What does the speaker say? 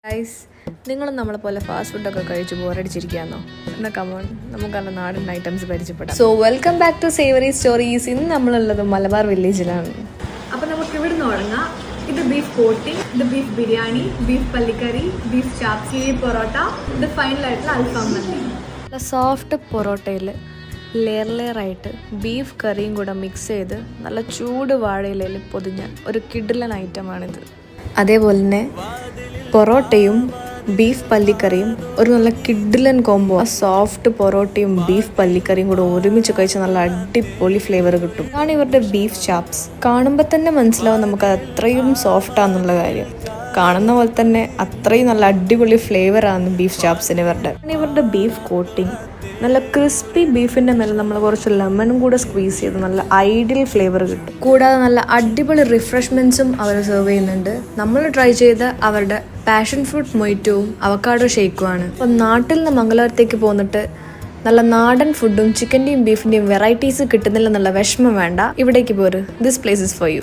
Guys, നിങ്ങളും നമ്മളെ പോലെ ഫാസ്റ്റ് ഫുഡൊക്കെ കഴിച്ച് ബോറടിച്ചിരിക്കുകയാണോ? എന്നാൽ കമോൺ, നമുക്ക് നല്ല നാടൻ ഐറ്റംസ് പരിചയപ്പെടാം. So welcome back to savoury stories. ഇന്ന് നമ്മളുള്ളത് മലബാർ വില്ലേജിലാണ്. അപ്പോൾ നമുക്ക് ഇവിടെ നിന്ന് തുടങ്ങാം. ഇത് ബീഫ് കോട്ടിംഗ്, ഇത് ബീഫ് ബിരിയാണി, ബീഫ് പള്ളിക്കറി, ബീഫ് ചാപ്സി, പൊറോട്ട, ഇത് ഫൈനലായിട്ടുള്ള അൽഫാം മന്തി. നല്ല സോഫ്റ്റ് പൊറോട്ടയിൽ ലെയറായിട്ട് ബീഫ് കറിയും കൂടെ മിക്സ് ചെയ്ത് നല്ല ചൂട് വാഴയിലയിൽ പൊതിഞ്ഞ ഒരു കിഡിലൻ ഐറ്റമാണിത്. അതേപോലെ തന്നെ പൊറോട്ടയും ബീഫ് പല്ലിക്കറിയും ഒരു നല്ല കിഡിലൻ കോംബോ. ആ സോഫ്റ്റ് പൊറോട്ടയും ബീഫ് പല്ലിക്കറിയും കൂടെ ഒരുമിച്ച് കഴിച്ചാൽ നല്ല അടിപൊളി ഫ്ലേവർ കിട്ടും. ഇതാണ് ഇവരുടെ ബീഫ് ചാപ്സ്. കാണുമ്പോൾ തന്നെ മനസ്സിലാവും നമുക്ക് അത്രയും സോഫ്റ്റാന്നുള്ള കാര്യം. കാണുന്ന പോലെ തന്നെ അത്രയും നല്ല അടിപൊളി ഫ്ലേവറാണ് ബീഫ് ചാപ്സിന് ഇവരുടെ ബീഫ് കോട്ടിങ്. നല്ല ക്രിസ്പി ബീഫിൻ്റെ മേലെ നമ്മൾ കുറച്ച് ലെമണും കൂടെ സ്ക്വീസ് ചെയ്ത് നല്ല ഐഡിയൽ ഫ്ലേവർ കിട്ടും. കൂടാതെ നല്ല അടിപൊളി റിഫ്രഷ്മെൻറ്റ്സും അവർ സെർവ് ചെയ്യുന്നുണ്ട്. നമ്മൾ ട്രൈ ചെയ്ത അവരുടെ പാഷൻ ഫ്രൂട്ട് മൊയ്റ്റോവും അവക്കാഡോ ഷേക്കുമാണ്. അപ്പം നാട്ടിൽ നിന്ന് മംഗലാപുരത്തേക്ക് പോന്നിട്ട് നല്ല നാടൻ ഫുഡും ചിക്കൻ്റെയും ബീഫിൻ്റെയും വെറൈറ്റീസ് കിട്ടുന്നില്ലെന്നുള്ള വിഷമം വേണ്ട. ഇവിടേക്ക് പോര്. This place is for you.